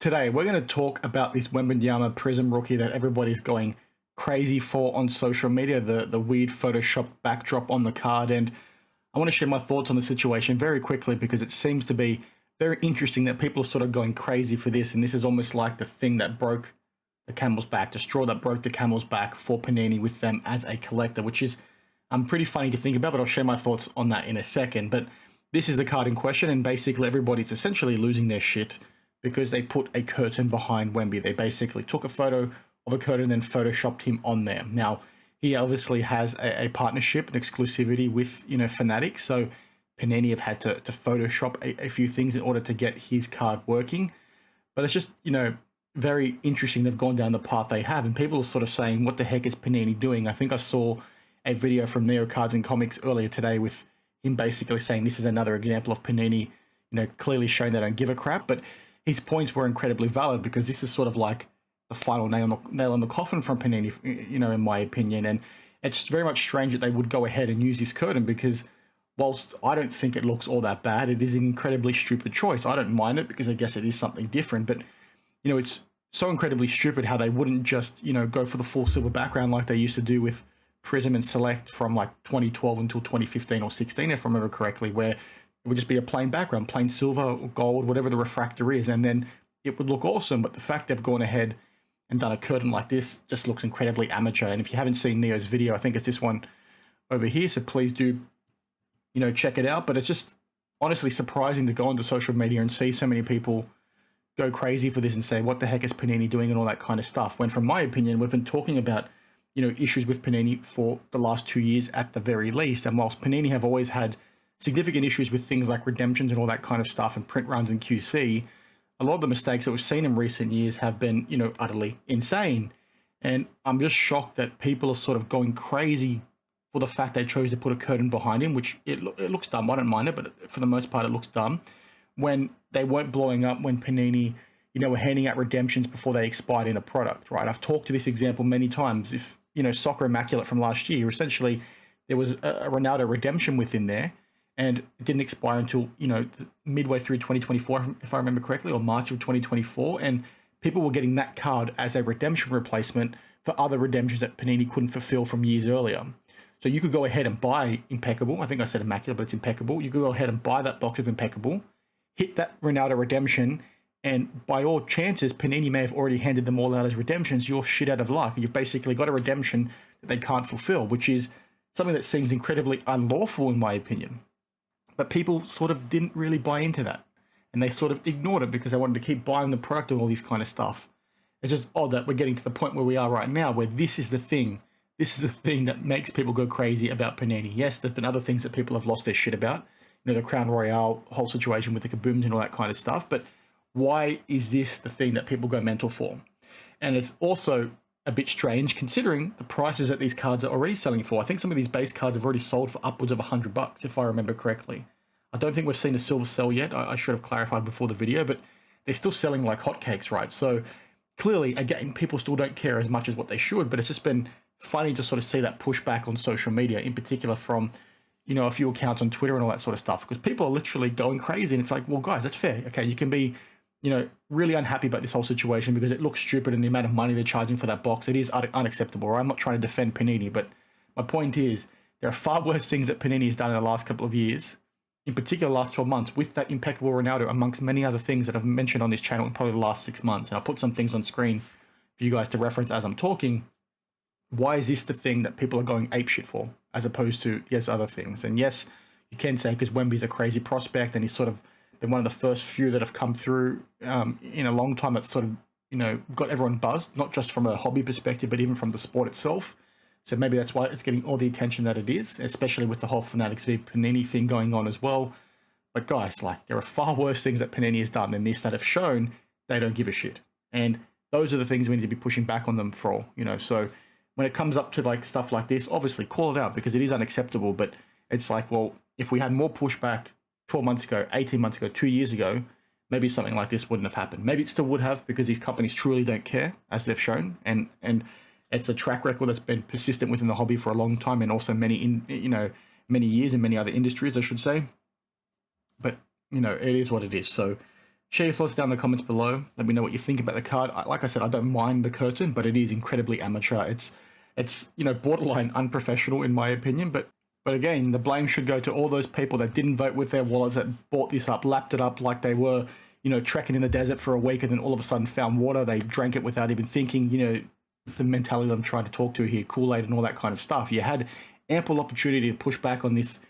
Today, we're going to talk about this Wemby Prizm Rookie that everybody's going crazy for on social media, the weird Photoshop backdrop on the card. And I want to share my thoughts on the situation very quickly because it seems to be very interesting that people are sort of going crazy for this. And this is almost like the thing that broke the camel's back, the straw that broke the camel's back for Panini with them as a collector, which is pretty funny to think about, but I'll share my thoughts on that in a second. But this is the card in question, and basically everybody's essentially losing their shit because they put a curtain behind Wemby. They basically took a photo of a curtain and then photoshopped him on there. Now, he obviously has a partnership, an exclusivity with, Fnatic, so Panini have had to Photoshop a few things in order to get his card working. But it's just, very interesting they've gone down the path they have, and people are sort of saying, what the heck is Panini doing? I think I saw a video from Neo Cards and Comics earlier today with him basically saying this is another example of Panini, clearly showing they don't give a crap. But his points were incredibly valid because this is sort of like the final nail on the coffin from Panini, in my opinion. And it's very much strange that they would go ahead and use this curtain because whilst I don't think it looks all that bad, it is an incredibly stupid choice. I don't mind it because I guess it is something different, but it's so incredibly stupid how they wouldn't just, go for the full silver background like they used to do with Prizm and Select from like 2012 until 2015 or 16, if I remember correctly, where it would just be a plain background, plain silver or gold, whatever the refractor is, and then it would look awesome. But the fact they've gone ahead and done a curtain like this just looks incredibly amateur. And if you haven't seen Neo's video, I think it's this one over here, so please do, check it out. But it's just honestly surprising to go onto social media and see so many people go crazy for this and say, what the heck is Panini doing and all that kind of stuff. When from my opinion, we've been talking about issues with Panini for the last 2 years at the very least. And whilst Panini have always had significant issues with things like redemptions and all that kind of stuff and print runs and QC, a lot of the mistakes that we've seen in recent years have been, utterly insane. And I'm just shocked that people are sort of going crazy for the fact they chose to put a curtain behind him, which it looks dumb. I don't mind it, but for the most part, it looks dumb. When they weren't blowing up when Panini, were handing out redemptions before they expired in a product, right? I've talked to this example many times. If, Soccer Immaculate from last year, essentially there was a Ronaldo redemption within there and it didn't expire until, midway through 2024, if I remember correctly, or March of 2024. And people were getting that card as a redemption replacement for other redemptions that Panini couldn't fulfill from years earlier. So you could go ahead and buy Impeccable. I think I said Immaculate, but it's Impeccable. You could go ahead and buy that box of Impeccable, hit that Ronaldo redemption, and by all chances, Panini may have already handed them all out as redemptions. You're shit out of luck. You've basically got a redemption that they can't fulfill, which is something that seems incredibly unlawful in my opinion. But people sort of didn't really buy into that. And they sort of ignored it because they wanted to keep buying the product and all this kind of stuff. It's just odd that we're getting to the point where we are right now, where this is the thing. This is the thing that makes people go crazy about Panini. Yes, there's been other things that people have lost their shit about. The Crown Royale whole situation with the kabooms and all that kind of stuff. But why is this the thing that people go mental for? And it's also a bit strange considering the prices that these cards are already selling for. I think some of these base cards have already sold for upwards of $100, if I remember correctly. I don't think we've seen a silver sell yet. I should have clarified before the video, but they're still selling like hotcakes, right? So clearly, again, people still don't care as much as what they should, but it's just been funny to sort of see that pushback on social media, in particular from a few accounts on Twitter and all that sort of stuff, because people are literally going crazy. And it's like, well, guys, that's fair. Okay, you can be, really unhappy about this whole situation because it looks stupid and the amount of money they're charging for that box, it is unacceptable. Right? I'm not trying to defend Panini, but my point is there are far worse things that Panini has done in the last couple of years, in particular the last 12 months, with that Impeccable Ronaldo, amongst many other things that I've mentioned on this channel in probably the last 6 months. And I'll put some things on screen for you guys to reference as I'm talking. Why is this the thing that people are going apeshit for, as opposed to, yes, other things? And yes, you can say because Wemby's a crazy prospect and he's sort of been one of the first few that have come through in a long time that's sort of, got everyone buzzed, not just from a hobby perspective, but even from the sport itself. So maybe that's why it's getting all the attention that it is, especially with the whole Fanatics v Panini thing going on as well. But guys, like, there are far worse things that Panini has done than this that have shown they don't give a shit. And those are the things we need to be pushing back on them for, so when it comes up to like stuff like this, obviously call it out because it is unacceptable. But it's like, well, if we had more pushback 12 months ago, 18 months ago, 2 years ago, maybe something like this wouldn't have happened. Maybe it still would have because these companies truly don't care, as they've shown. And it's a track record that's been persistent within the hobby for a long time, and also many years in many other industries, I should say. But, it is what it is. So Share your thoughts down in the comments below. Let me know what you think about the card. Like I said, I don't mind the curtain, but it is incredibly amateur. It's borderline unprofessional in my opinion. But again, the blame should go to all those people that didn't vote with their wallets, that bought this up, lapped it up like they were, trekking in the desert for a week, and then all of a sudden found water. They drank it without even thinking. The mentality that I'm trying to talk to here, Kool-Aid and all that kind of stuff. You had ample opportunity to push back on this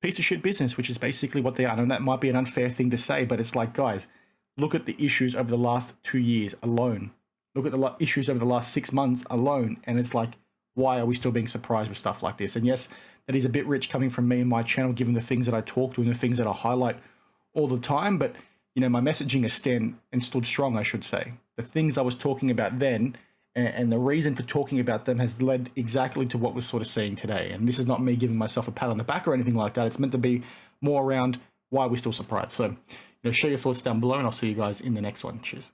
piece of shit business, which is basically what they are. And that might be an unfair thing to say, but it's like, guys, look at the issues over the last 2 years alone. Look at the issues over the last 6 months alone. And it's like, why are we still being surprised with stuff like this? And yes, that is a bit rich coming from me and my channel, given the things that I talk to and the things that I highlight all the time. But, my messaging has stood strong, I should say. The things I was talking about then and the reason for talking about them has led exactly to what we're sort of seeing today. And this is not me giving myself a pat on the back or anything like that. It's meant to be more around why we're still surprised. So, share your thoughts down below, and I'll see you guys in the next one. Cheers.